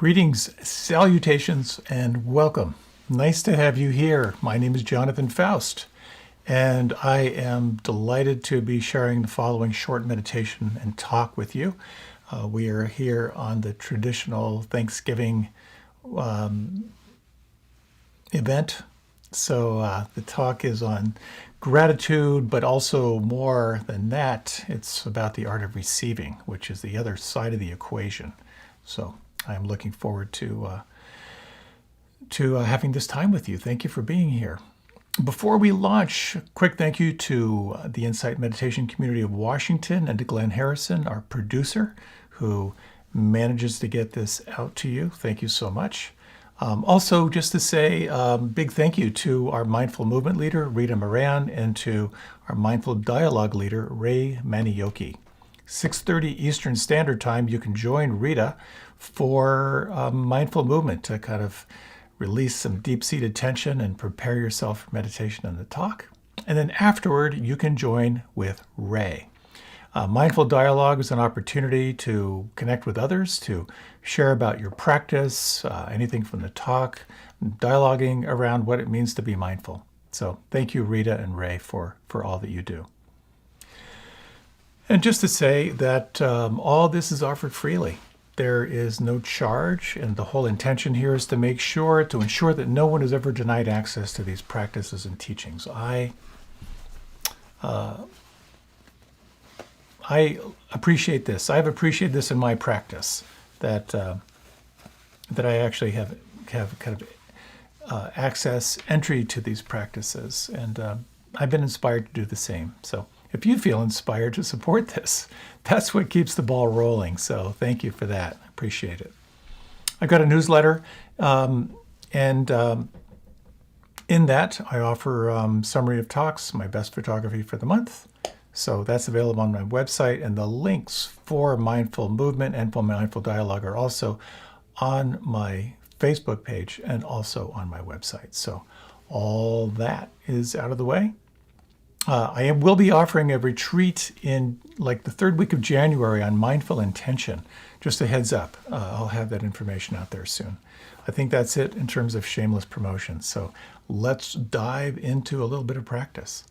Greetings, salutations, and welcome. Nice to have you here. My name is Jonathan Foust, and I am delighted to be sharing the following short meditation and talk with you. We are here on the traditional Thanksgiving event. So the talk is on gratitude, but also more than that, it's about the art of receiving, which is the other side of the equation. So I'm looking forward to having this time with you. Thank you for being here. Before we launch, a quick thank you to the Insight Meditation Community of Washington and to Glenn Harrison, our producer, who manages to get this out to you. Thank you so much. Also, just to say big thank you to our Mindful Movement leader, Rita Moran, and to our Mindful Dialogue leader, Ray Maniyoki. 6:30 Eastern Standard Time, you can join Rita for mindful movement to kind of release some deep-seated tension and prepare yourself for meditation and the talk. And then afterward, you can join with Ray. Mindful Dialogue is an opportunity to connect with others, to share about your practice, anything from the talk, dialoguing around what it means to be mindful. So thank you, Rita and Ray, for all that you do. And just to say that all this is offered freely. There is no charge, and the whole intention here is to ensure that no one is ever denied access to these practices and teachings. I appreciate this. I've appreciated this in my practice, that I actually have kind of entry to these practices, and I've been inspired to do the same. So if you feel inspired to support this, that's what keeps the ball rolling. So thank you for that. I appreciate it. I got a newsletter, and in that I offer summary of talks, my best photography for the month. So that's available on my website, and the links for Mindful Movement and for Mindful Dialogue are also on my Facebook page and also on my website. So all that is out of the way. I will be offering a retreat in like the third week of January on mindful intention. Just a heads up, I'll have that information out there soon. I think that's it in terms of shameless promotion. So let's dive into a little bit of practice.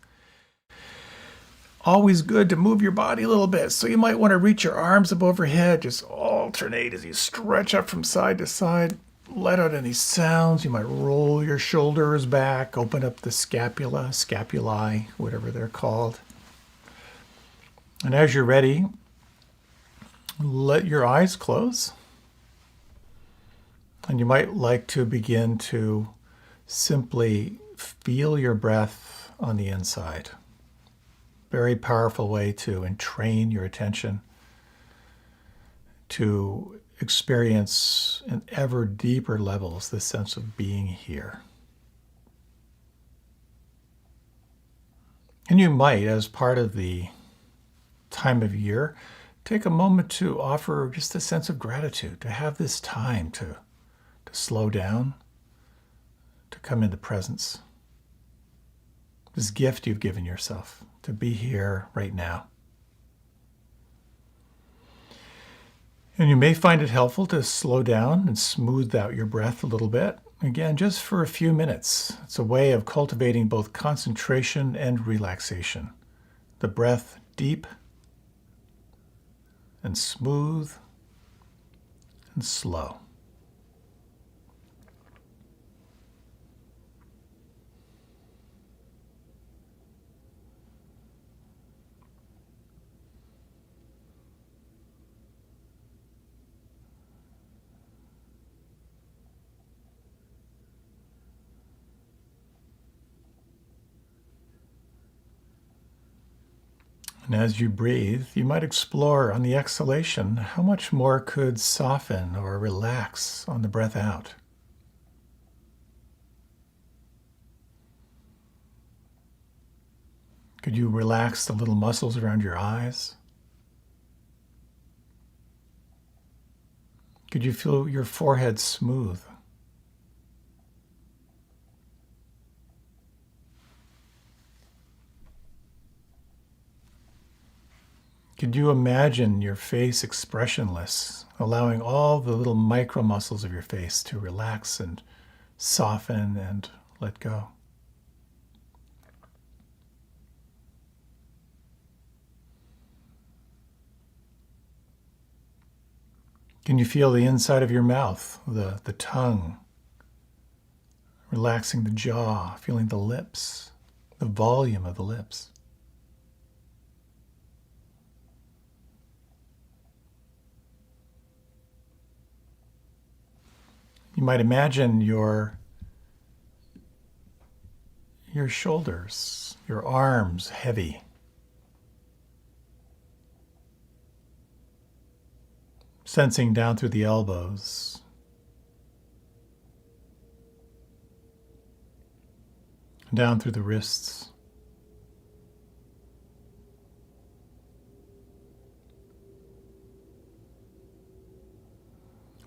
Always good to move your body a little bit. So you might want to reach your arms up overhead, just alternate as you stretch up from side to side. Let out any sounds. You might roll your shoulders back, open up the scapula, scapulae, whatever they're called. And as you're ready, let your eyes close. And you might like to begin to simply feel your breath on the inside. Very powerful way to entrain your attention to experience in ever deeper levels this sense of being here. And you might, as part of the time of year, take a moment to offer just a sense of gratitude, to have this time to slow down, to come into presence. This gift you've given yourself to be here right now. And you may find it helpful to slow down and smooth out your breath a little bit. Again, just for a few minutes. It's a way of cultivating both concentration and relaxation. The breath deep and smooth and slow. And as you breathe, you might explore on the exhalation how much more could soften or relax on the breath out. Could you relax the little muscles around your eyes? Could you feel your forehead smooth? Could you imagine your face expressionless, allowing all the little micro muscles of your face to relax and soften and let go? Can you feel the inside of your mouth, the tongue, relaxing the jaw, feeling the lips, the volume of the lips? You might imagine your shoulders, your arms heavy, sensing down through the elbows, down through the wrists,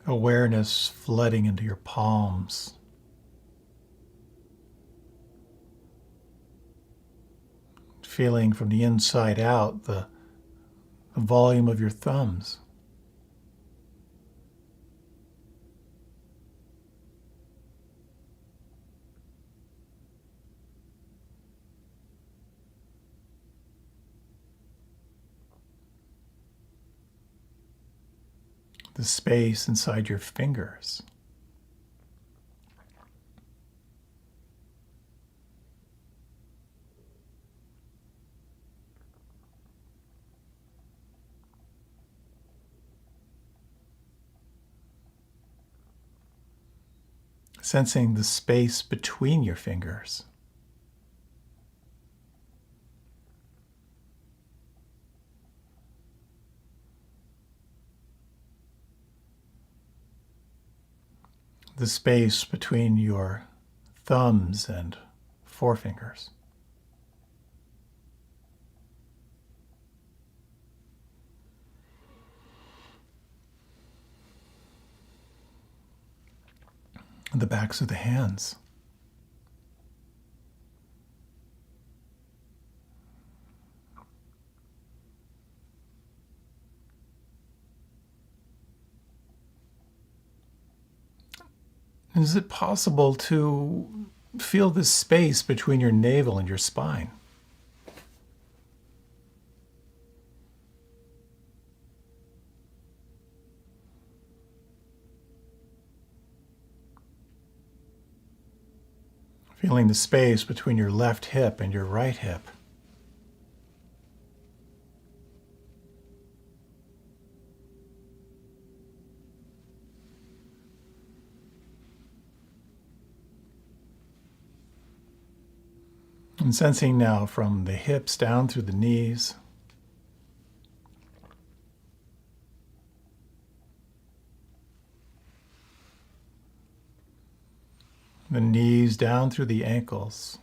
awareness flooding into your palms, feeling from the inside out the volume of your thumbs. The space inside your fingers. Sensing the space between your fingers. The space between your thumbs and forefingers. The backs of the hands. Is it possible to feel this space between your navel and your spine? Feeling the space between your left hip and your right hip. And sensing now from the hips down through the knees, the knees down through the ankles,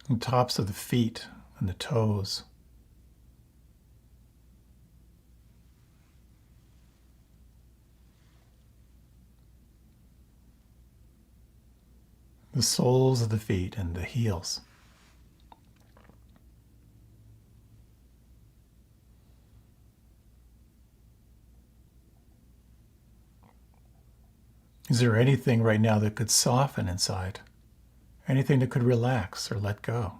the tops of the feet and the toes. The soles of the feet and the heels. Is there anything right now that could soften inside? Anything that could relax or let go?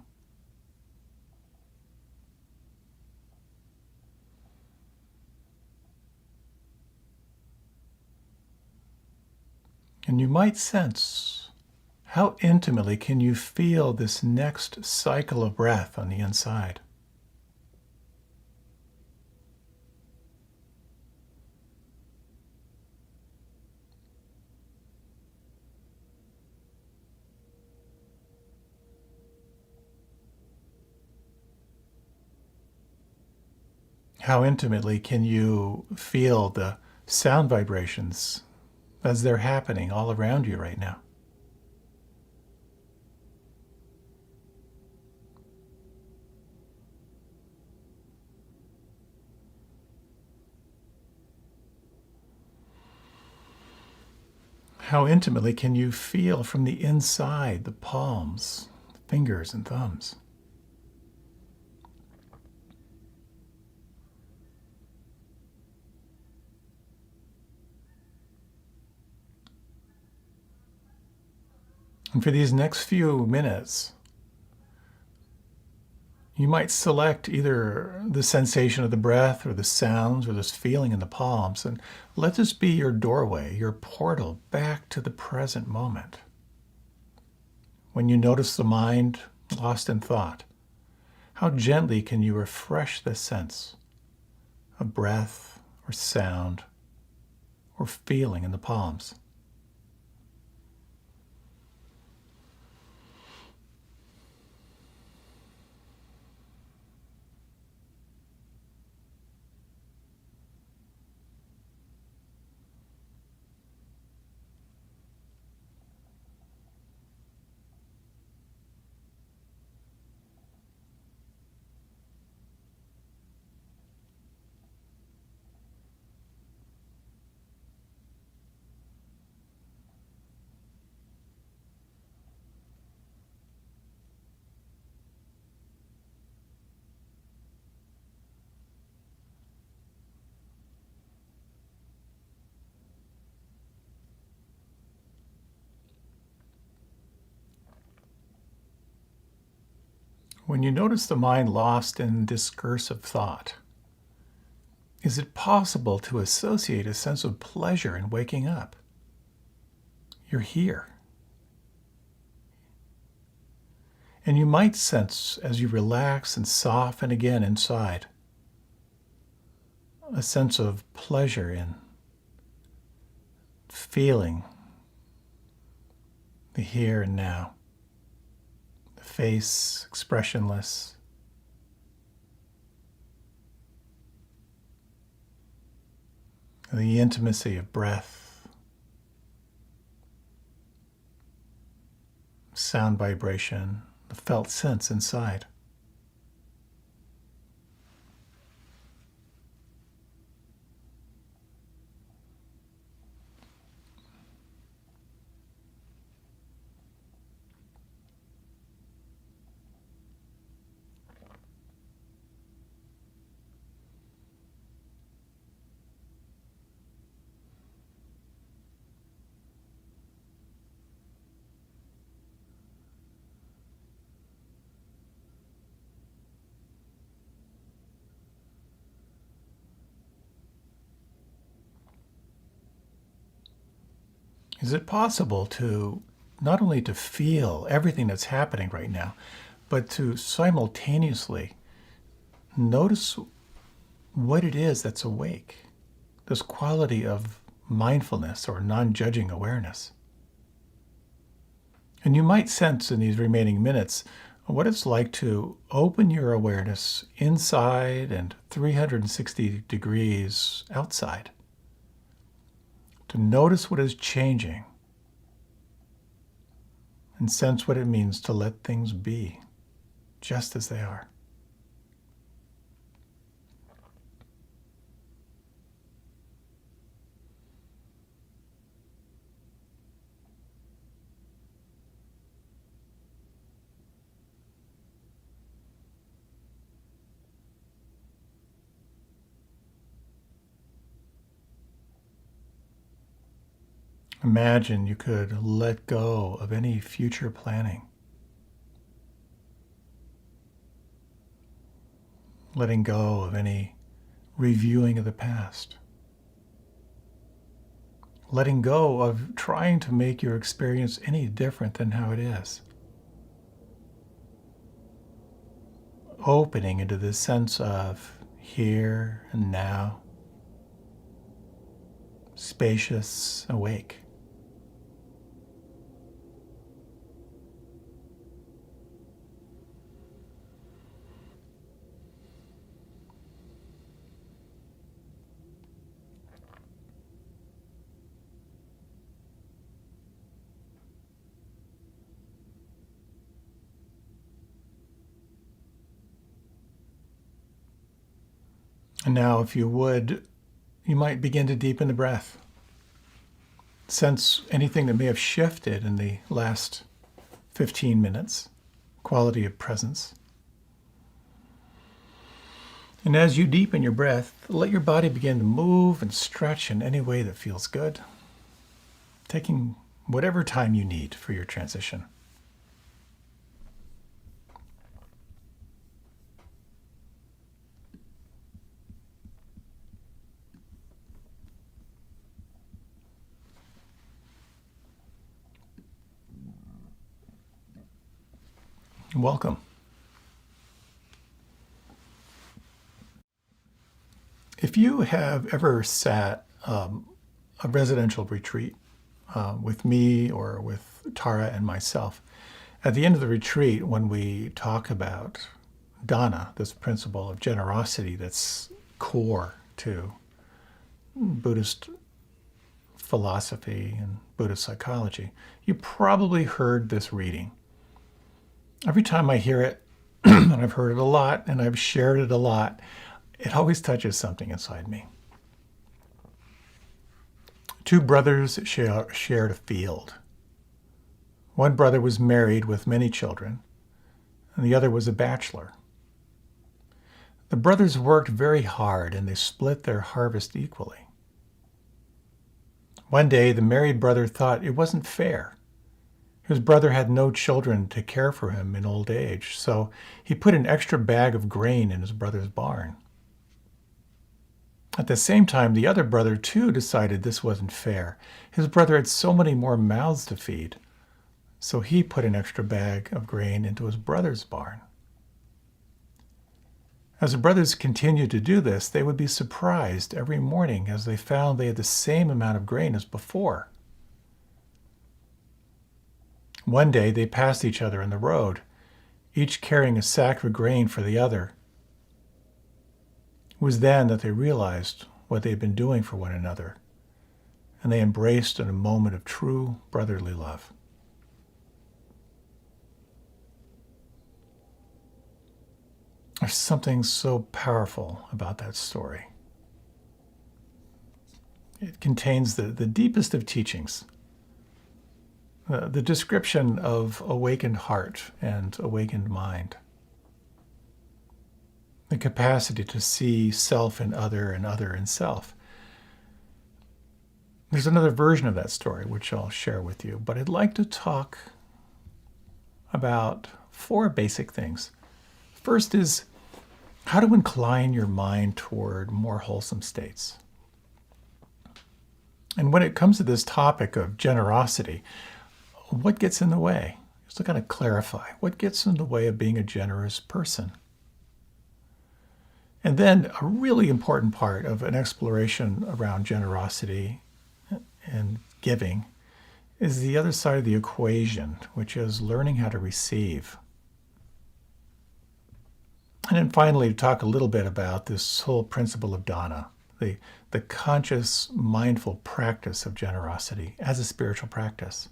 And you might sense, how intimately can you feel this next cycle of breath on the inside? How intimately can you feel the sound vibrations as they're happening all around you right now? How intimately can you feel from the inside, the palms, fingers, and thumbs? And for these next few minutes, you might select either the sensation of the breath or the sounds or this feeling in the palms, and let this be your doorway, your portal back to the present moment. When you notice the mind lost in thought, how gently can you refresh this sense of breath or sound or feeling in the palms? When you notice the mind lost in discursive thought, is it possible to associate a sense of pleasure in waking up? You're here. And you might sense, as you relax and soften again inside, a sense of pleasure in feeling the here and now, the face expressionless, the intimacy of breath, sound vibration, the felt sense inside. Is it possible to not only to feel everything that's happening right now, but to simultaneously notice what it is that's awake? This quality of mindfulness or non-judging awareness. And you might sense in these remaining minutes what it's like to open your awareness inside and 360 degrees outside. To notice what is changing and sense what it means to let things be just as they are. Imagine you could let go of any future planning, letting go of any reviewing of the past, letting go of trying to make your experience any different than how it is, opening into this sense of here and now, spacious, awake. And now, if you would, you might begin to deepen the breath. sense anything that may have shifted in the last 15 minutes, quality of presence. And as you deepen your breath, let your body begin to move and stretch in any way that feels good, taking whatever time you need for your transition. Welcome. If you have ever sat a residential retreat with me or with Tara and myself, at the end of the retreat, when we talk about dana, this principle of generosity that's core to Buddhist philosophy and Buddhist psychology, you probably heard this reading. Every time I hear it, and I've heard it a lot, and I've shared it a lot, it always touches something inside me. Two brothers shared a field. One brother was married with many children, and the other was a bachelor. The brothers worked very hard, and they split their harvest equally. One day, the married brother thought it wasn't fair. His brother had no children to care for him in old age, so he put an extra bag of grain in his brother's barn. At the same time, the other brother too decided this wasn't fair. His brother had so many more mouths to feed, so he put an extra bag of grain into his brother's barn. As the brothers continued to do this, they would be surprised every morning as they found they had the same amount of grain as before. One day they passed each other in the road, each carrying a sack of grain for the other. It was then that they realized what they had been doing for one another, and they embraced in a moment of true brotherly love. There's something so powerful about that story. It contains the deepest of teachings. The description of awakened heart and awakened mind. The capacity to see self in other and other in self. There's another version of that story which I'll share with you, but I'd like to talk about 4 basic things. First is how to incline your mind toward more wholesome states. And when it comes to this topic of generosity, what gets in the way? Just to kind of clarify, what gets in the way of being a generous person? And then a really important part of an exploration around generosity and giving is the other side of the equation, which is learning how to receive. And then finally, to talk a little bit about this whole principle of dana, the conscious, mindful practice of generosity as a spiritual practice.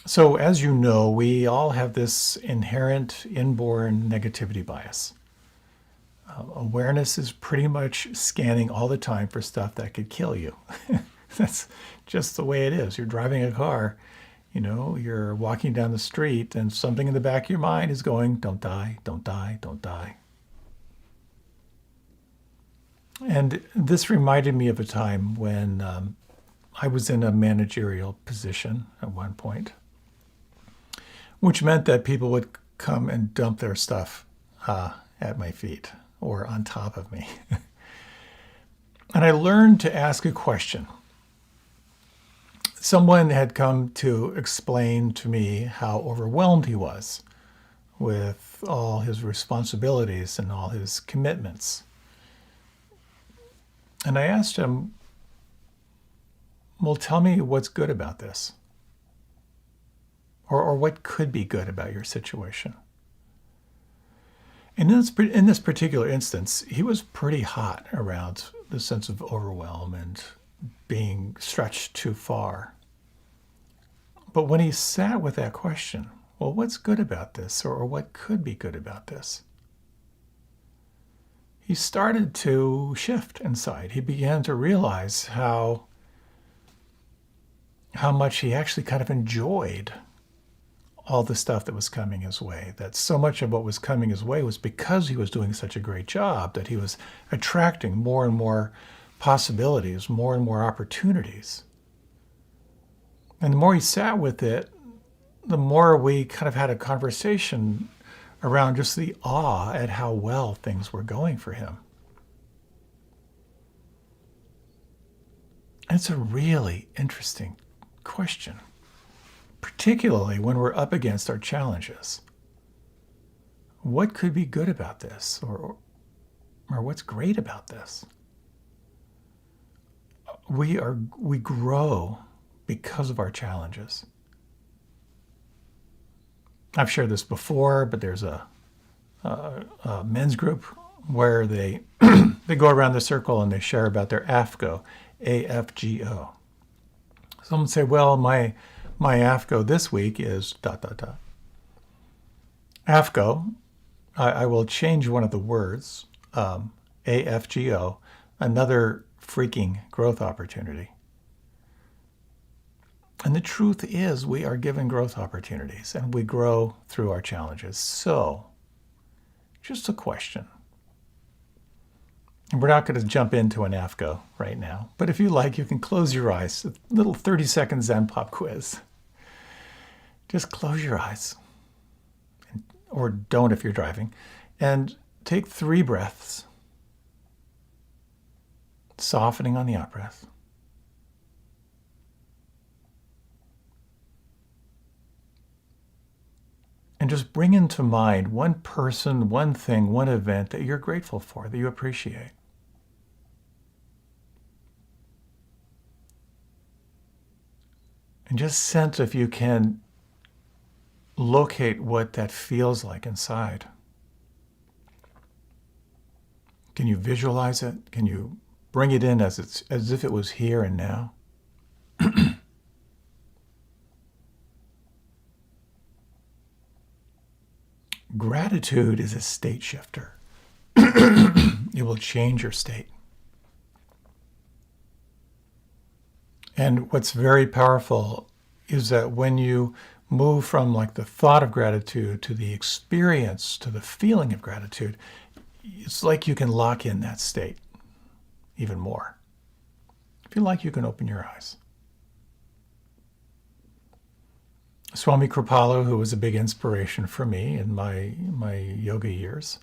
So as you know, we all have this inherent inborn negativity bias. Awareness is pretty much scanning all the time for stuff that could kill you. That's just the way it is. You're driving a car, you're walking down the street and something in the back of your mind is going, don't die, don't die, don't die. And this reminded me of a time when I was in a managerial position at one point, which meant that people would come and dump their stuff at my feet or on top of me. And I learned to ask a question. Someone had come to explain to me how overwhelmed he was with all his responsibilities and all his commitments. And I asked him, well, tell me what's good about this. Or what could be good about your situation. And in this particular instance, he was pretty hot around the sense of overwhelm and being stretched too far. But when he sat with that question, well, what's good about this? Or what could be good about this? he started to shift inside. He began to realize how much he actually kind of enjoyed all the stuff that was coming his way, that so much of what was coming his way was because he was doing such a great job, that he was attracting more and more possibilities, more and more opportunities. And the more he sat with it, the more we kind of had a conversation around just the awe at how well things were going for him. And it's a really interesting question, particularly when we're up against our challenges. What could be good about this, or what's great about this? We grow because of our challenges. I've shared this before, but there's a men's group where they they go around the circle and they share about their AFGO, AFGO. Someone say, well, my AFGO this week is ... AFGO, I will change one of the words, AFGO, another freaking growth opportunity. And the truth is we are given growth opportunities and we grow through our challenges. So, just a question. And we're not going to jump into an AFGO right now, but if you like, you can close your eyes. A little 30-second Zen Pop quiz. Just close your eyes, or don't if you're driving, and take 3 breaths, softening on the out-breath. And just bring into mind one person, one thing, one event that you're grateful for, that you appreciate. And just sense if you can locate what that feels like inside. Can you visualize it? Can you bring it in as if it was here and now? Gratitude is a state shifter. It will change your state. And what's very powerful is that when you move from like the thought of gratitude to the experience, to the feeling of gratitude, it's like you can lock in that state even more. If you like, you can open your eyes. Swami Kripalu, who was a big inspiration for me in my yoga years,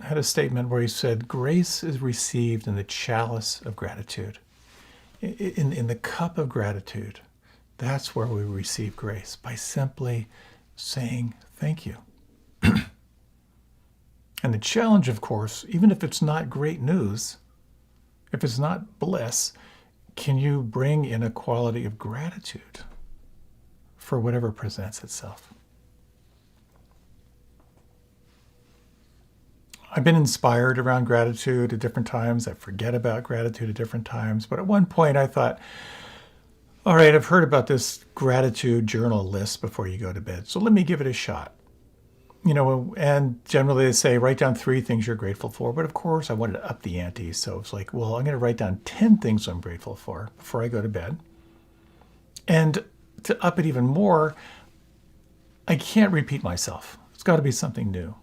had a statement where he said, grace is received in the chalice of gratitude. In the cup of gratitude, that's where we receive grace, by simply saying thank you. And the challenge, of course, even if it's not great news, if it's not bliss, can you bring in a quality of gratitude for whatever presents itself? I've been inspired around gratitude at different times. I forget about gratitude at different times. But at one point I thought, all right, I've heard about this gratitude journal list before you go to bed, so let me give it a shot. And generally they say, write down 3 things you're grateful for. But of course I wanted to up the ante. So it's like, well, I'm going to write down 10 things I'm grateful for before I go to bed. And to up it even more, I can't repeat myself. It's got to be something new.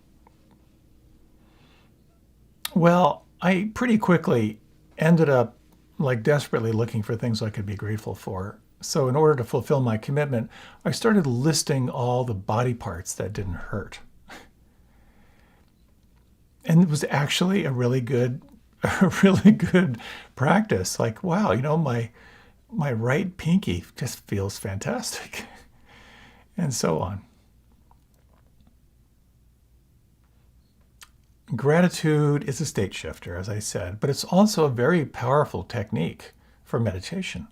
Well, I pretty quickly ended up like desperately looking for things I could be grateful for. So in order to fulfill my commitment, I started listing all the body parts that didn't hurt. And it was actually a really good practice. Like, wow, my right pinky just feels fantastic. And so on. Gratitude is a state shifter, as I said, but it's also a very powerful technique for meditation.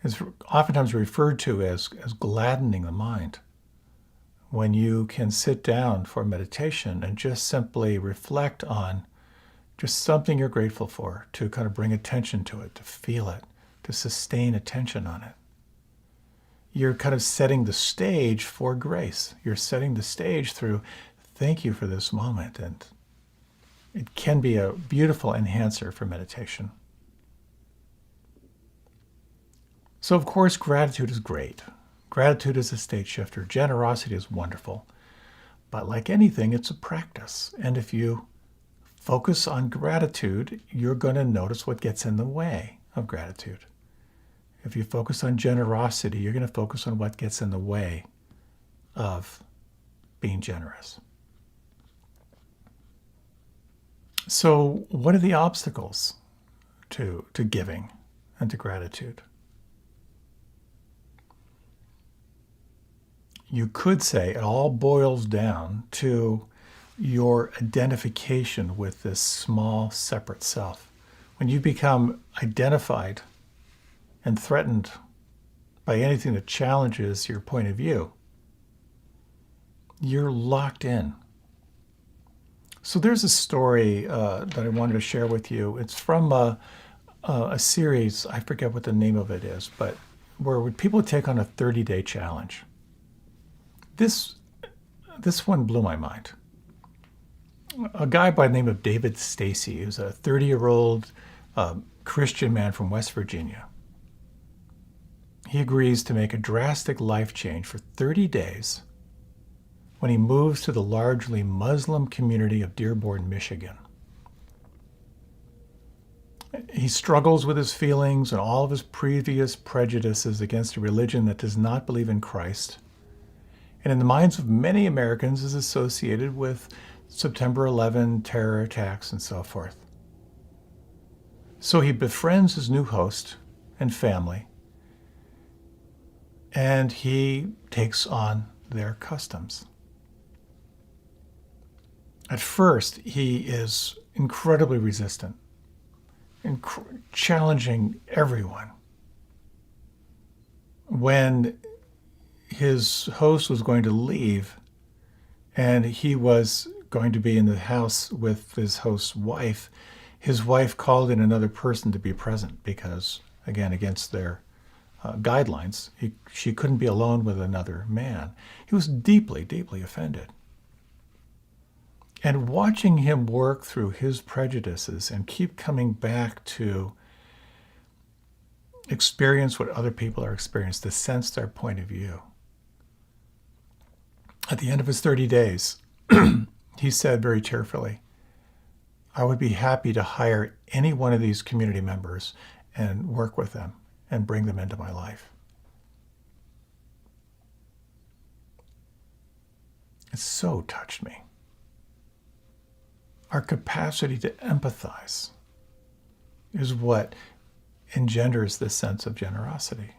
It's oftentimes referred to as gladdening the mind. When you can sit down for meditation and just simply reflect on just something you're grateful for, to kind of bring attention to it, to feel it, to sustain attention on it. You're kind of setting the stage for grace. You're setting the stage through, thank you for this moment. And It can be a beautiful enhancer for meditation. So, of course, gratitude is great. Gratitude is a state shifter. Generosity is wonderful. But like anything, it's a practice. And if you focus on gratitude, you're going to notice what gets in the way of gratitude. If you focus on generosity, you're going to focus on what gets in the way of being generous. So, what are the obstacles to giving and to gratitude? You could say it all boils down to your identification with this small, separate self. When you become identified and threatened by anything that challenges your point of view, you're locked in. So there's a story that I wanted to share with you. It's from a series, I forget what the name of it is, but where people take on a 30-day challenge. This one blew my mind. A guy by the name of David Stacy, who's a 30-year-old Christian man from West Virginia. He agrees to make a drastic life change for 30 days when he moves to the largely Muslim community of Dearborn, Michigan. He struggles with his feelings and all of his previous prejudices against a religion that does not believe in Christ, and in the minds of many Americans is associated with September 11 terror attacks and so forth. So he befriends his new host and family, and he takes on their customs. At first, he is incredibly resistant, challenging everyone. When his host was going to leave and he was going to be in the house with his host's wife, his wife called in another person to be present because, again, against their guidelines, she couldn't be alone with another man. He was deeply, deeply offended. And watching him work through his prejudices and keep coming back to experience what other people are experiencing, to sense their point of view. At the end of his 30 days, he said very tearfully, I would be happy to hire any one of these community members and work with them and bring them into my life. It so touched me. Our capacity to empathize is what engenders this sense of generosity.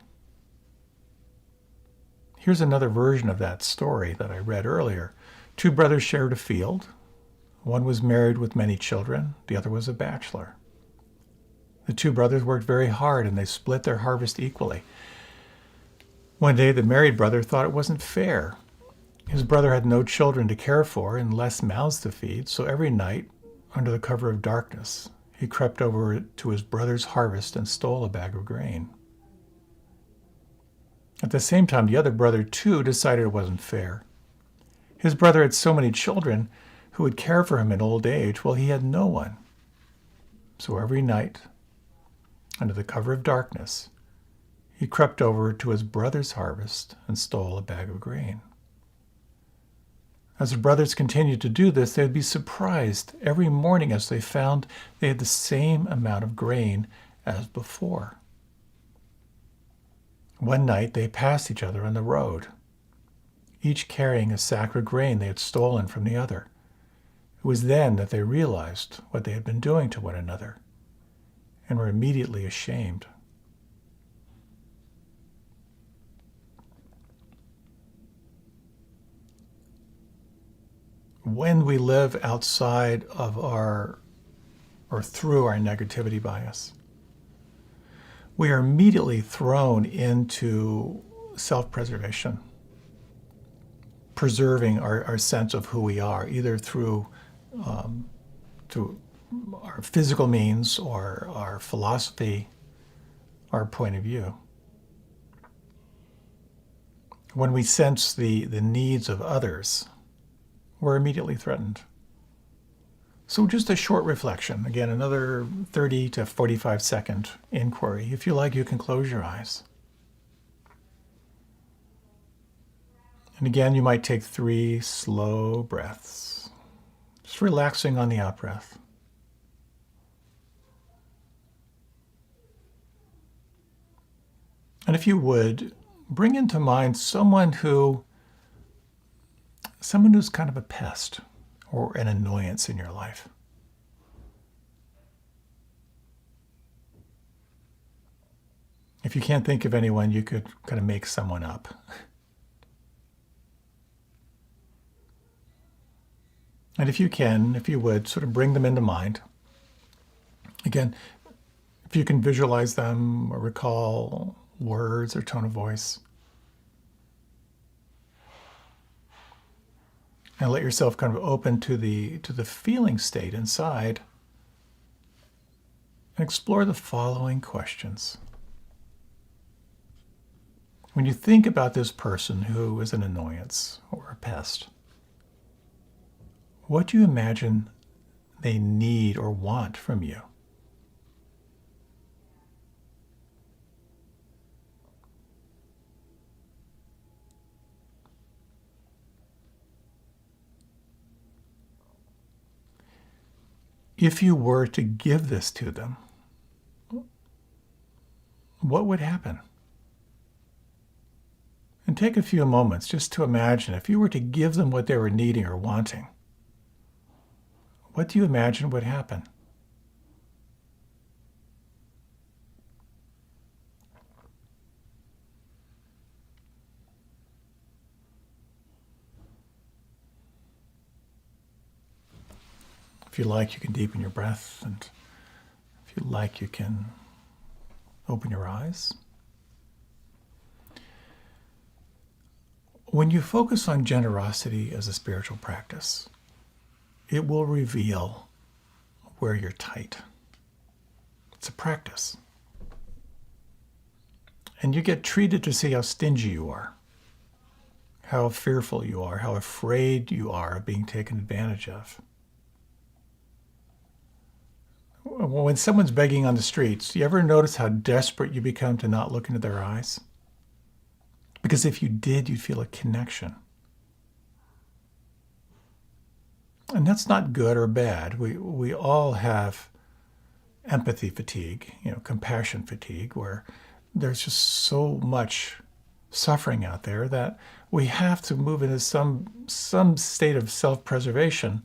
Here's another version of that story that I read earlier. Two brothers shared a field. One was married with many children. The other was a bachelor. The two brothers worked very hard and they split their harvest equally. One day, the married brother thought it wasn't fair. His brother had no children to care for and less mouths to feed, so every night, under the cover of darkness, he crept over to his brother's harvest and stole a bag of grain. At the same time, the other brother, too, decided it wasn't fair. His brother had so many children who would care for him in old age, while he had no one. So every night, under the cover of darkness, he crept over to his brother's harvest and stole a bag of grain. As the brothers continued to do this, they would be surprised every morning as they found they had the same amount of grain as before. One night, they passed each other on the road, each carrying a sack of grain they had stolen from the other. It was then that they realized what they had been doing to one another and were immediately ashamed. When we live outside of or through our negativity bias, we are immediately thrown into self-preservation, preserving our sense of who we are, either through our physical means or our philosophy, our point of view. When we sense the needs of others, we're immediately threatened. So just a short reflection. Again, another 30 to 45-second inquiry. If you like, you can close your eyes. And again, you might take 3 slow breaths, just relaxing on the out-breath. And if you would, bring into mind someone who's kind of a pest or an annoyance in your life. If you can't think of anyone, you could kind of make someone up. And if you would, sort of bring them into mind. Again, if you can visualize them or recall words or tone of voice. And let yourself kind of open to the feeling state inside. And explore the following questions. When you think about this person who is an annoyance or a pest, what do you imagine they need or want from you? If you were to give this to them, what would happen? And take a few moments just to imagine if you were to give them what they were needing or wanting, what do you imagine would happen? If you like, you can deepen your breath, and if you like, you can open your eyes. When you focus on generosity as a spiritual practice, it will reveal where you're tight. It's a practice. And you get treated to see how stingy you are, how fearful you are, how afraid you are of being taken advantage of. When someone's begging on the streets, do you ever notice how desperate you become to not look into their eyes? Because if you did, you'd feel a connection. And that's not good or bad. We all have empathy fatigue, compassion fatigue, where there's just so much suffering out there that we have to move into some state of self-preservation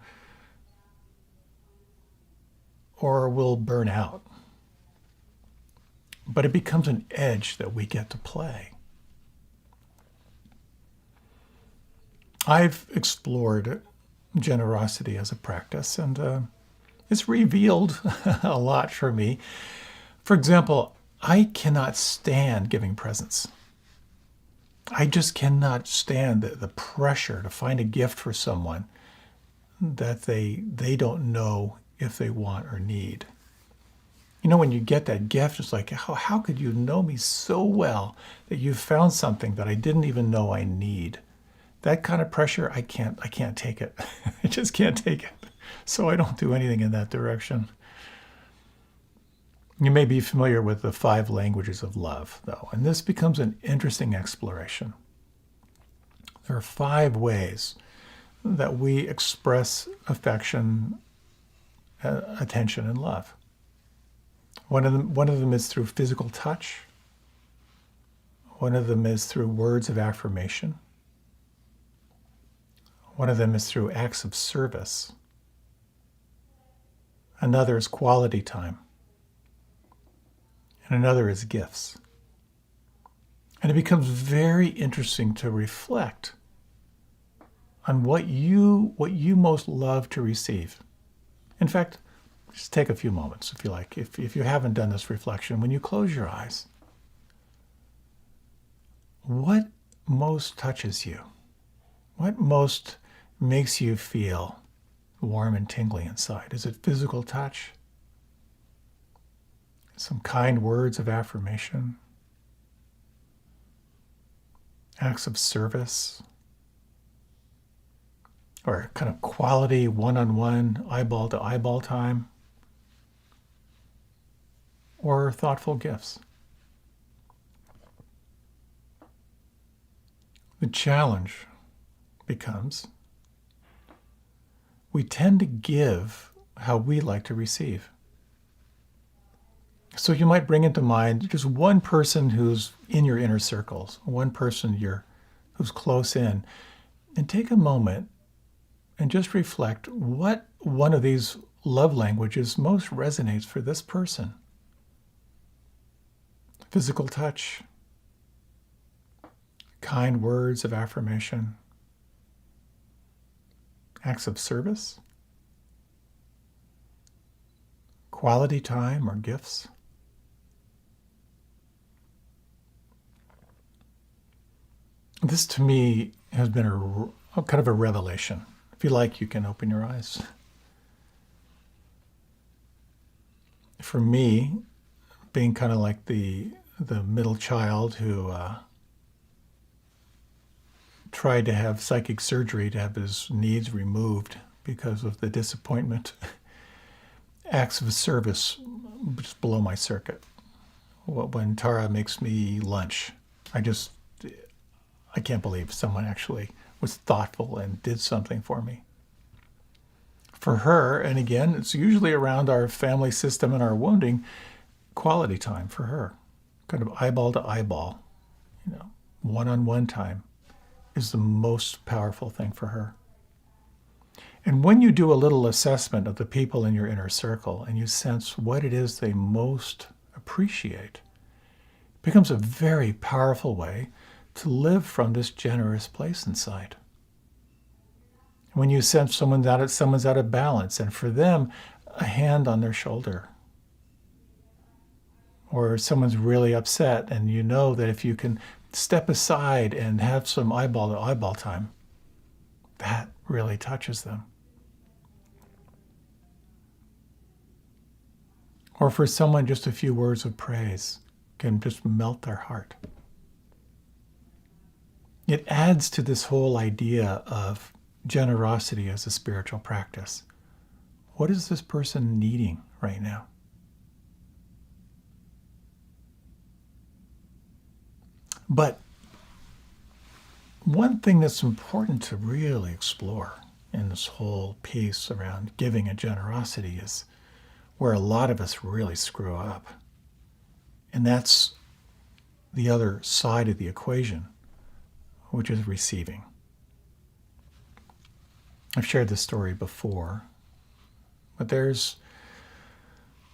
or we'll burn out. But it becomes an edge that we get to play. I've explored generosity as a practice, and it's revealed a lot for me. For example, I cannot stand giving presents. I just cannot stand the pressure to find a gift for someone that they don't know if they want or need. When you get that gift, it's like, how could you know me so well that you've found something that I didn't even know I need? That kind of pressure, I can't take it. I just can't take it. So I don't do anything in that direction. You may be familiar with the 5 languages of love, though, and this becomes an interesting exploration. There are 5 ways that we express affection, attention, and love. One of them is through physical touch. One of them is through words of affirmation. One of them is through acts of service. Another is quality time. And another is gifts. And it becomes very interesting to reflect on what you most love to receive. In fact, just take a few moments if you like. If you haven't done this reflection, when you close your eyes, what most touches you? What most makes you feel warm and tingly inside? Is it physical touch? Some kind words of affirmation? Acts of service? or kind of quality one-on-one, eyeball-to-eyeball time, or thoughtful gifts. The challenge becomes we tend to give how we like to receive. So you might bring into mind just one person who's in your inner circles, one person who's close in, and take a moment and just reflect what one of these love languages most resonates for this person. Physical touch, kind words of affirmation, acts of service, quality time or gifts. This to me has been a kind of a revelation. If you like, you can open your eyes. For me, being kind of like the middle child who tried to have psychic surgery to have his needs removed because of the disappointment, acts of service just blow my circuit. When Tara makes me lunch, I can't believe someone actually was thoughtful and did something for me. For her, and again, it's usually around our family system and our wounding, quality time for her, kind of eyeball to eyeball, one-on-one time is the most powerful thing for her. And when you do a little assessment of the people in your inner circle and you sense what it is they most appreciate, it becomes a very powerful way to live from this generous place inside. When you sense someone's out of balance, and for them, a hand on their shoulder, or someone's really upset, and you know that if you can step aside and have some eyeball-to-eyeball time, that really touches them. Or for someone, just a few words of praise can just melt their heart. It adds to this whole idea of generosity as a spiritual practice. What is this person needing right now? But one thing that's important to really explore in this whole piece around giving and generosity is where a lot of us really screw up. And that's the other side of the equation, which is receiving. I've shared this story before, but there's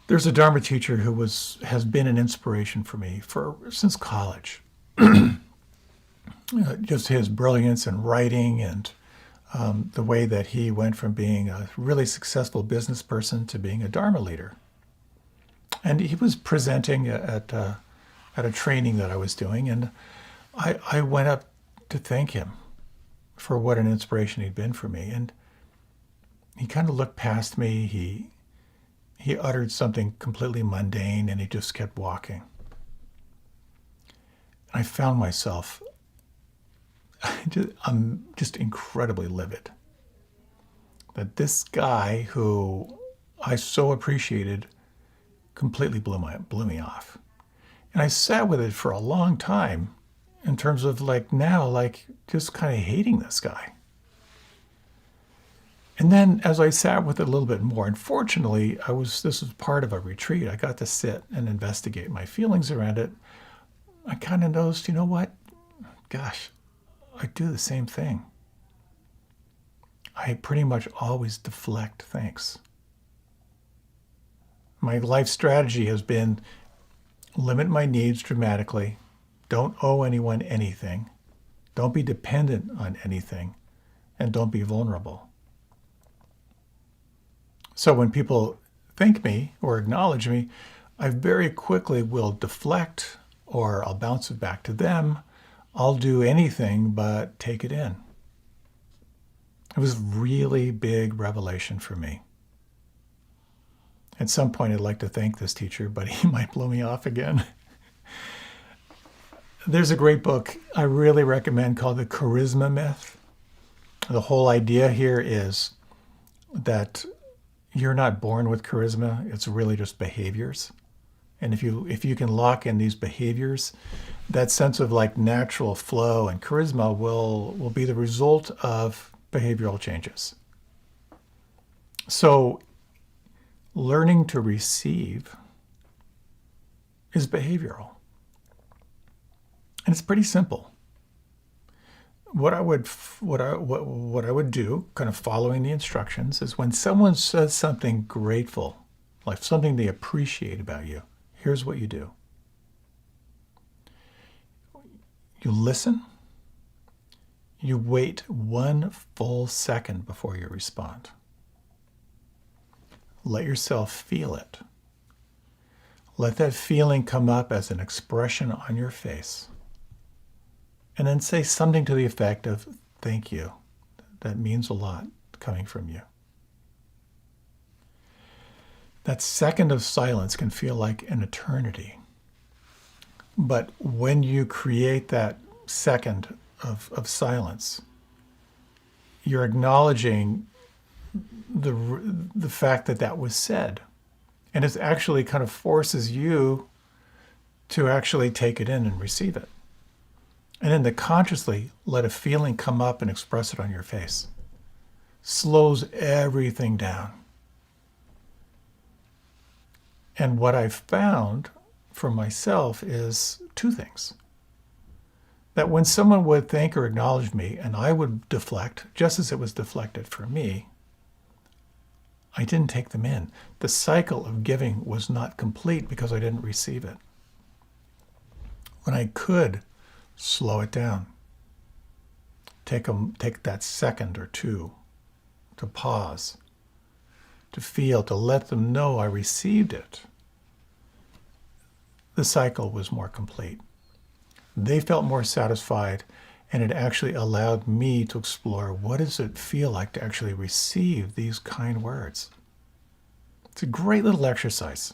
a Dharma teacher who has been an inspiration for me since college. Just his brilliance in writing and the way that he went from being a really successful business person to being a Dharma leader. And he was presenting at a training that I was doing, and I went up to thank him for what an inspiration he'd been for me. And he kind of looked past me. He uttered something completely mundane, and he just kept walking. I found myself, I'm just incredibly livid that this guy who I so appreciated completely blew me off. And I sat with it for a long time in terms of just kind of hating this guy. And then as I sat with it a little bit more, and fortunately, this was part of a retreat. I got to sit and investigate my feelings around it. I kind of noticed, you know what? Gosh, I do the same thing. I pretty much always deflect thanks. My life strategy has been limit my needs dramatically, don't owe anyone anything, don't be dependent on anything, and don't be vulnerable. So when people thank me or acknowledge me, I very quickly will deflect, or I'll bounce it back to them. I'll do anything but take it in. It was a really big revelation for me. At some point, I'd like to thank this teacher, but he might blow me off again. There's a great book I really recommend called The Charisma Myth. The whole idea here is that you're not born with charisma. It's really just behaviors. And if you can lock in these behaviors, that sense of like natural flow and charisma will be the result of behavioral changes. So learning to receive is behavioral. And it's pretty simple. What I would do, kind of following the instructions, is when someone says something grateful, like something they appreciate about you, here's what you do. You listen. You wait 1 full second before you respond. Let yourself feel it. Let that feeling come up as an expression on your face. And then say something to the effect of, thank you. That means a lot coming from you. That second of silence can feel like an eternity. But when you create that second of silence, you're acknowledging the fact that that was said. And it actually kind of forces you to actually take it in and receive it. And then to consciously let a feeling come up and express it on your face slows everything down. And what I've found for myself is 2 things. That when someone would thank or acknowledge me and I would deflect, just as it was deflected for me, I didn't take them in. The cycle of giving was not complete because I didn't receive it. When I could slow it down, take that second or 2 to pause, to feel, to let them know I received it, the cycle was more complete. They felt more satisfied, and it actually allowed me to explore what does it feel like to actually receive these kind words. It's a great little exercise.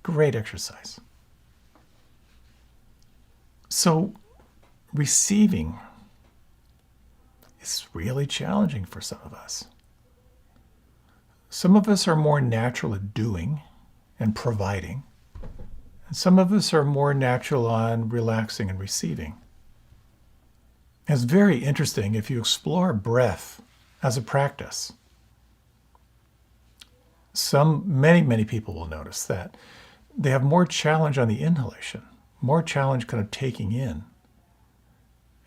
Great exercise. So receiving is really challenging for some of us. Some of us are more natural at doing and providing. And some of us are more natural on relaxing and receiving. It's very interesting if you explore breath as a practice. Many people will notice that they have more challenge on the inhalation, more challenge kind of taking in.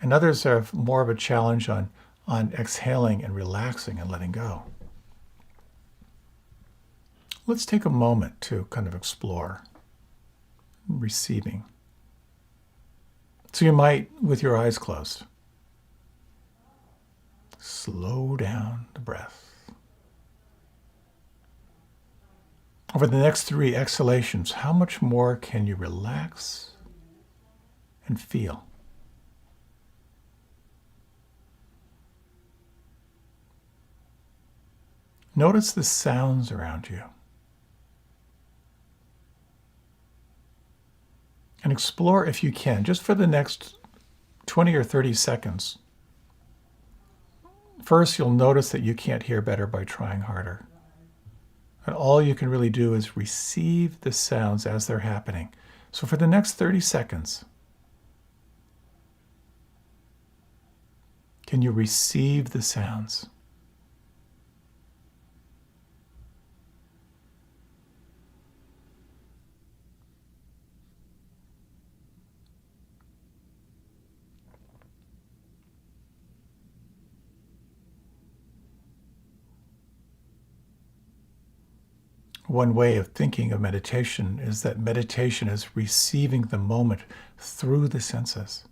And others have more of a challenge on exhaling and relaxing and letting go. Let's take a moment to kind of explore receiving. So you might, with your eyes closed, slow down the breath. Over the next 3 exhalations, how much more can you relax and feel? Notice the sounds around you. And explore, if you can, just for the next 20 or 30 seconds. First, you'll notice that you can't hear better by trying harder. And all you can really do is receive the sounds as they're happening. So for the next 30 seconds, can you receive the sounds? One way of thinking of meditation is that meditation is receiving the moment through the senses.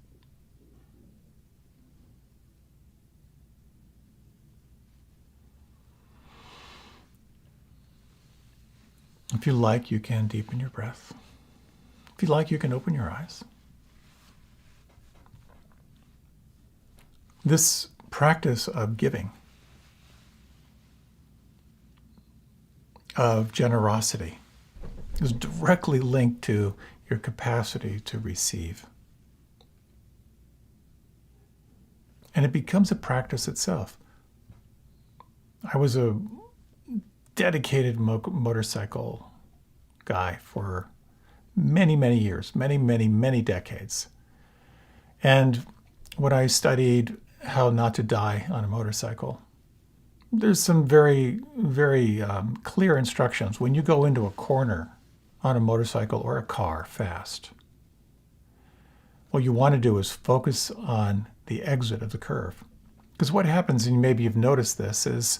If you like, you can deepen your breath. If you like, you can open your eyes. This practice of giving, of generosity, is directly linked to your capacity to receive. And it becomes a practice itself. I was a dedicated motorcycle guy for many, many years, many decades. And when I studied how not to die on a motorcycle, there's some very, very clear instructions. When you go into a corner on a motorcycle or a car fast, what you want to do is focus on the exit of the curve. Because what happens, and maybe you've noticed this, is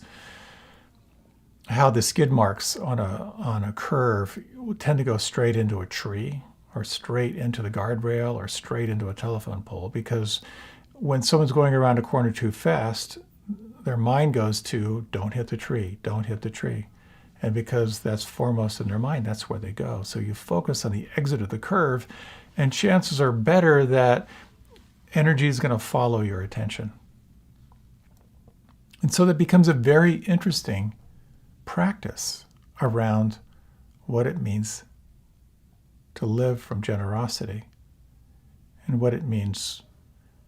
how the skid marks on a curve tend to go straight into a tree or straight into the guardrail or straight into a telephone pole, because when someone's going around a corner too fast, their mind goes to, don't hit the tree, don't hit the tree. And because that's foremost in their mind, that's where they go. So you focus on the exit of the curve, and chances are better that energy is going to follow your attention. And so that becomes a very interesting practice around what it means to live from generosity and what it means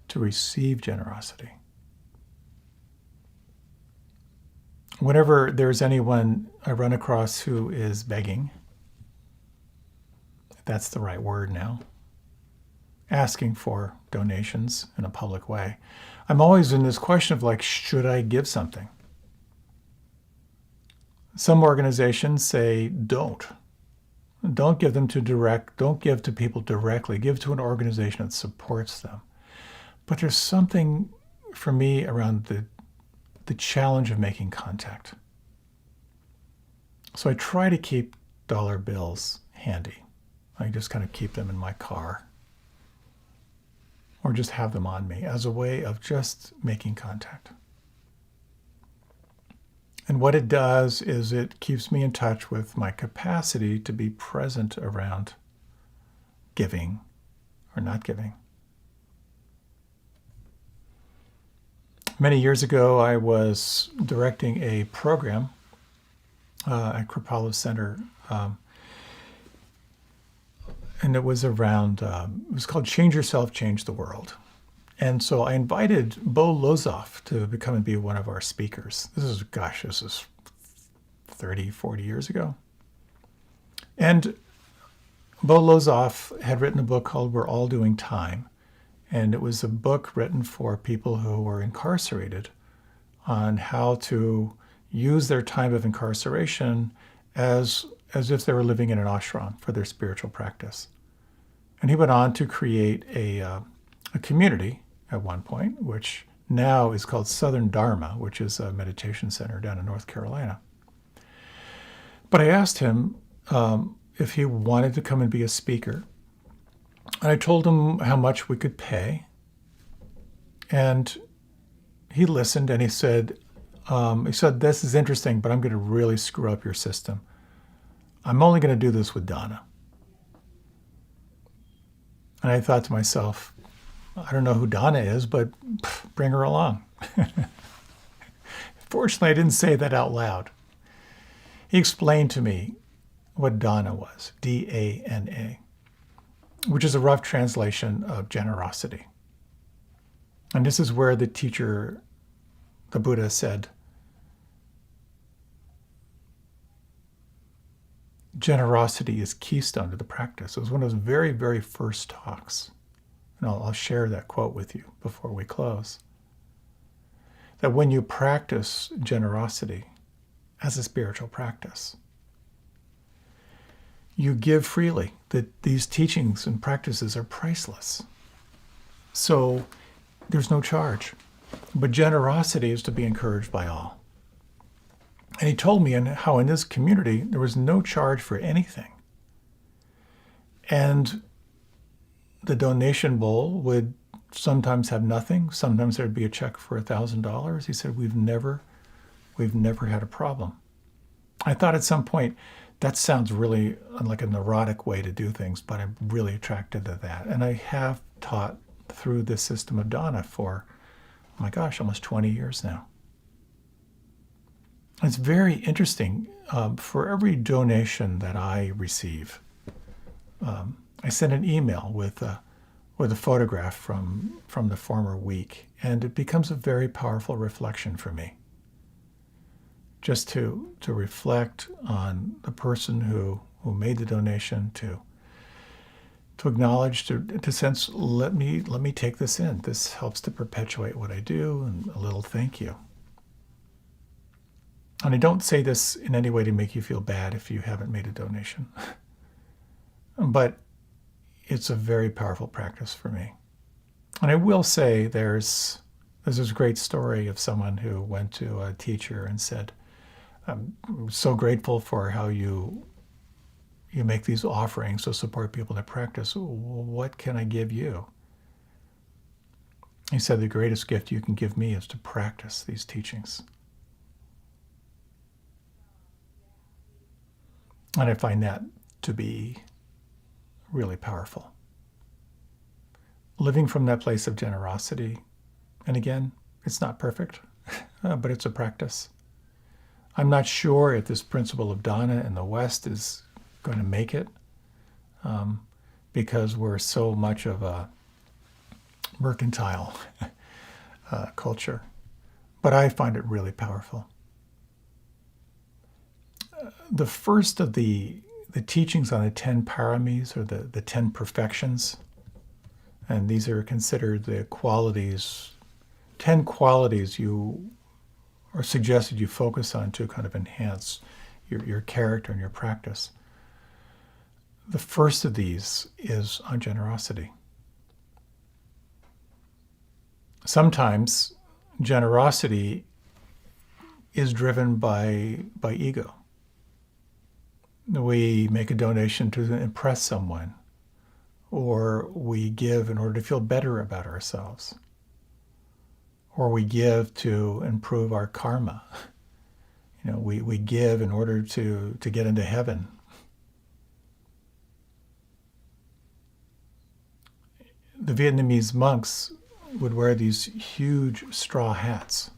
to receive generosity. Whenever there's anyone I run across who is begging, if that's the right word now, asking for donations in a public way, I'm always in this question of like, should I give something? Some organizations say, don't give them don't give to people directly, give to an organization that supports them. But there's something for me around the challenge of making contact. So I try to keep dollar bills handy. I just kind of keep them in my car or just have them on me as a way of just making contact. And what it does is it keeps me in touch with my capacity to be present around giving or not giving. Many years ago, I was directing a program at Kripalu Center, and it was around, it was called Change Yourself, Change the World. And so I invited Bo Lozoff to come and be one of our speakers. This is 30, 40 years ago. And Bo Lozoff had written a book called We're All Doing Time. And it was a book written for people who were incarcerated on how to use their time of incarceration as if they were living in an ashram for their spiritual practice. And he went on to create a community at one point, which now is called Southern Dharma, which is a meditation center down in North Carolina. But I asked him if he wanted to come and be a speaker. And I told him how much we could pay. And he listened and he said, this is interesting, but I'm going to really screw up your system. I'm only going to do this with Donna. And I thought to myself, I don't know who Donna is, but bring her along. Fortunately, I didn't say that out loud. He explained to me what Dana was, D-A-N-A, which is a rough translation of generosity. And this is where the teacher, the Buddha, said, generosity is keystone to the practice. It was one of those very, very first talks. And I'll share that quote with you before we close. That when you practice generosity as a spiritual practice, you give freely, that these teachings and practices are priceless. So there's no charge. But generosity is to be encouraged by all. And he told me how in this community there was no charge for anything. And the donation bowl would sometimes have nothing. Sometimes there'd be a check for $1,000. He said, we've never had a problem. I thought at some point, that sounds really like a neurotic way to do things, but I'm really attracted to that. And I have taught through this system of Dana for, oh my gosh, almost 20 years now. It's very interesting. For every donation that I receive, I send an email with with a photograph from the former week, and it becomes a very powerful reflection for me. Just to reflect on the person who made the donation, to acknowledge, to sense, let me take this in. This helps to perpetuate what I do, and a little thank you. And I don't say this in any way to make you feel bad if you haven't made a donation. But it's a very powerful practice for me. And I will say there's this great story of someone who went to a teacher and said, I'm so grateful for how you make these offerings to support people to practice. What can I give you? He said, the greatest gift you can give me is to practice these teachings. And I find that to be really powerful. Living from that place of generosity, and again, it's not perfect, but it's a practice. I'm not sure if this principle of dana in the West is going to make it, because we're so much of a mercantile culture. But I find it really powerful. The first of the teachings on the 10 paramis, or the 10 perfections, and these are considered the qualities, 10 qualities you are suggested you focus on to kind of enhance your character and your practice. The first of these is on generosity. Sometimes generosity is driven by ego. We make a donation to impress someone, or we give in order to feel better about ourselves, or we give to improve our karma. We give in order to get into heaven. The Vietnamese monks would wear these huge straw hats.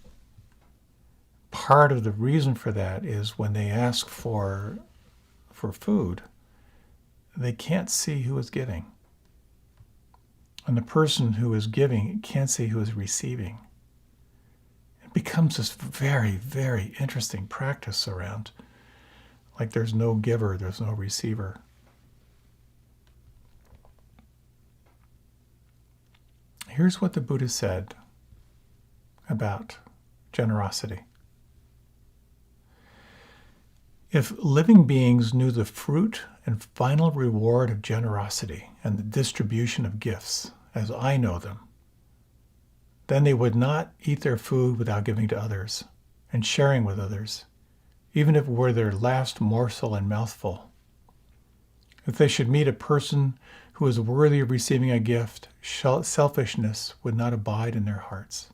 Part of the reason for that is when they ask for food, they can't see who is giving. And the person who is giving can't see who is receiving. It becomes this very, very interesting practice around, like there's no giver, there's no receiver. Here's what the Buddha said about generosity. If living beings knew the fruit and final reward of generosity and the distribution of gifts as I know them, then they would not eat their food without giving to others and sharing with others, even if it were their last morsel and mouthful. If they should meet a person who is worthy of receiving a gift, selfishness would not abide in their hearts.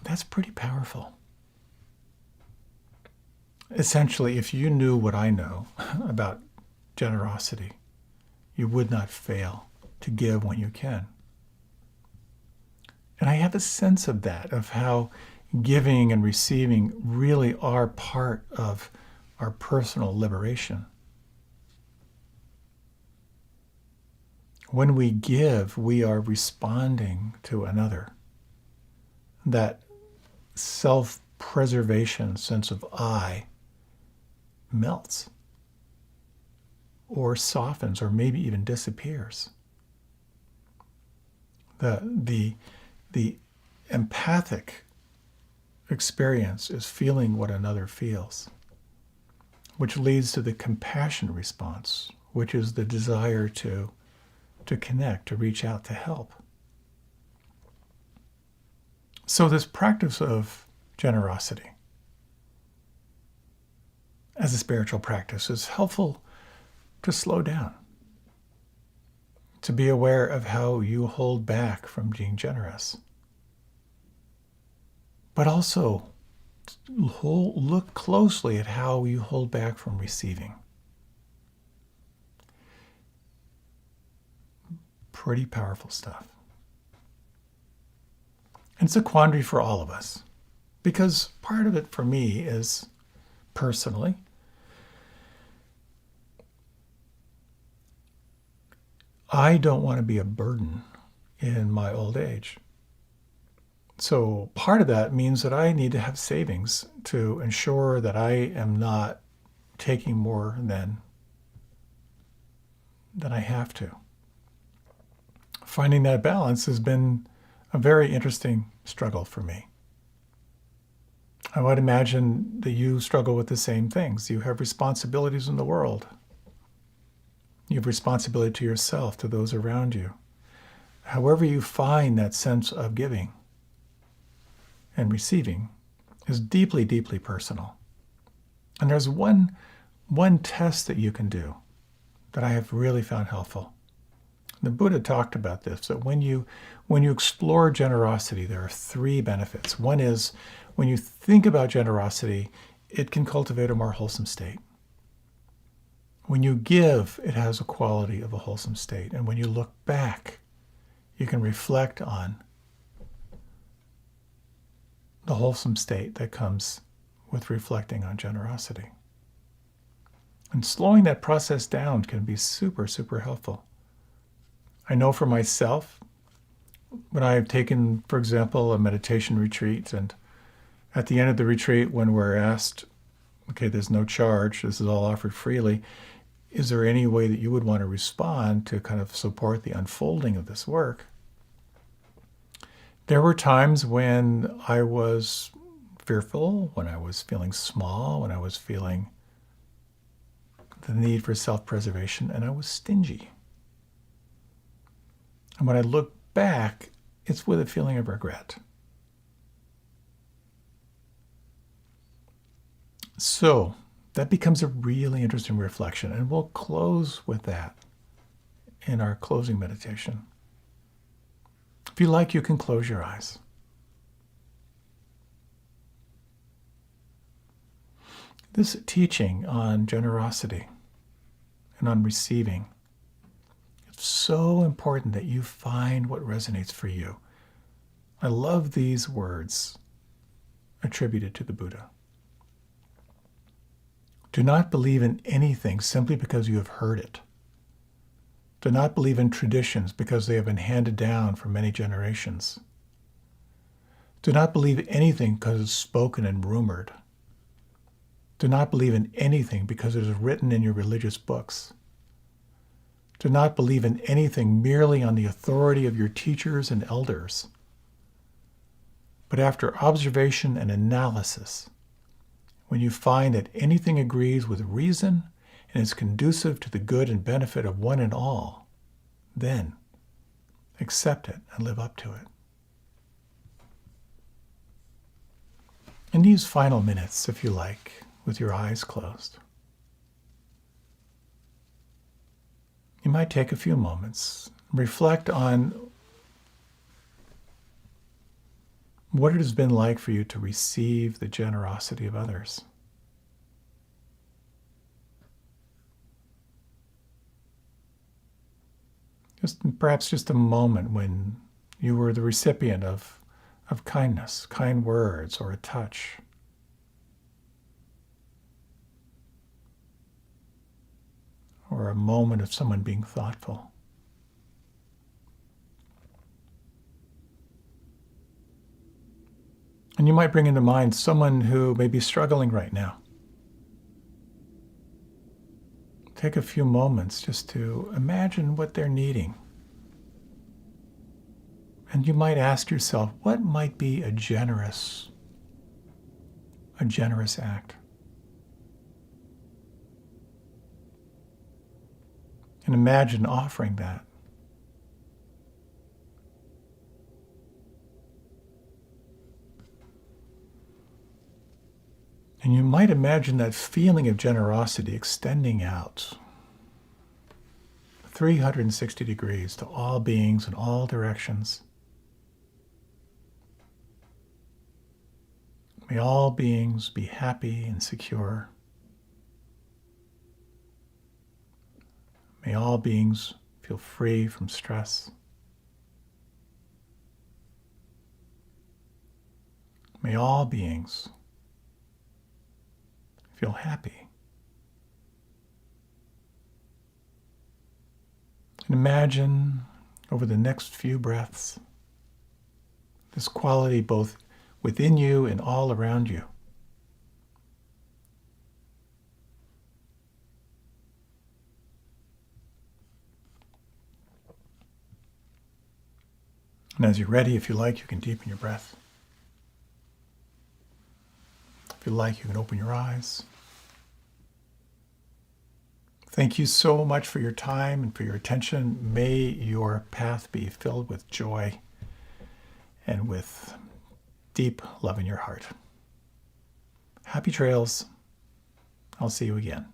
That's pretty powerful. Essentially, if you knew what I know about generosity, you would not fail to give when you can. And I have a sense of that, of how giving and receiving really are part of our personal liberation. When we give, we are responding to another. That self-preservation sense of I melts or softens or maybe even disappears. The empathic experience is feeling what another feels, which leads to the compassion response, which is the desire to connect, to reach out, to help. So this practice of generosity as a spiritual practice is helpful to slow down, to be aware of how you hold back from being generous, but also look closely at how you hold back from receiving. Pretty powerful stuff. And it's a quandary for all of us, because part of it for me is personally, I don't want to be a burden in my old age. So part of that means that I need to have savings to ensure that I am not taking more than I have to. Finding that balance has been a very interesting struggle for me. I would imagine that you struggle with the same things. You have responsibilities in the world. You have responsibility to yourself, to those around you. However you find that sense of giving and receiving is deeply, deeply personal. And there's one test that you can do that I have really found helpful. The Buddha talked about this, that when you explore generosity, there are three benefits. One is when you think about generosity, it can cultivate a more wholesome state. When you give, it has a quality of a wholesome state. And when you look back, you can reflect on the wholesome state that comes with reflecting on generosity. And slowing that process down can be super, super helpful. I know for myself, when I've taken, for example, a meditation retreat, and at the end of the retreat, when we're asked, okay, there's no charge, this is all offered freely, is there any way that you would want to respond to kind of support the unfolding of this work? There were times when I was fearful, when I was feeling small, when I was feeling the need for self-preservation, and I was stingy. And when I look back, it's with a feeling of regret. So that becomes a really interesting reflection, and we'll close with that in our closing meditation. If you like, you can close your eyes. This teaching on generosity and on receiving, it's so important that you find what resonates for you. I love these words attributed to the Buddha. Do not believe in anything simply because you have heard it. Do not believe in traditions because they have been handed down for many generations. Do not believe anything because it's spoken and rumored. Do not believe in anything because it is written in your religious books. Do not believe in anything merely on the authority of your teachers and elders. But after observation and analysis, when you find that anything agrees with reason and is conducive to the good and benefit of one and all, then accept it and live up to it. In these final minutes, if you like, with your eyes closed, you might take a few moments, reflect on what it has been like for you to receive the generosity of others. Perhaps just a moment when you were the recipient of kindness, kind words, or a touch. Or a moment of someone being thoughtful. And you might bring into mind someone who may be struggling right now. Take a few moments just to imagine what they're needing. And you might ask yourself, what might be a generous act? And imagine offering that. And you might imagine that feeling of generosity extending out 360 degrees to all beings in all directions. May all beings be happy and secure. May all beings feel free from stress. May all beings feel happy. And imagine over the next few breaths this quality both within you and all around you. And as you're ready, if you like, you can deepen your breath. If you like, you can open your eyes. Thank you so much for your time and for your attention. May your path be filled with joy and with deep love in your heart. Happy trails. I'll see you again.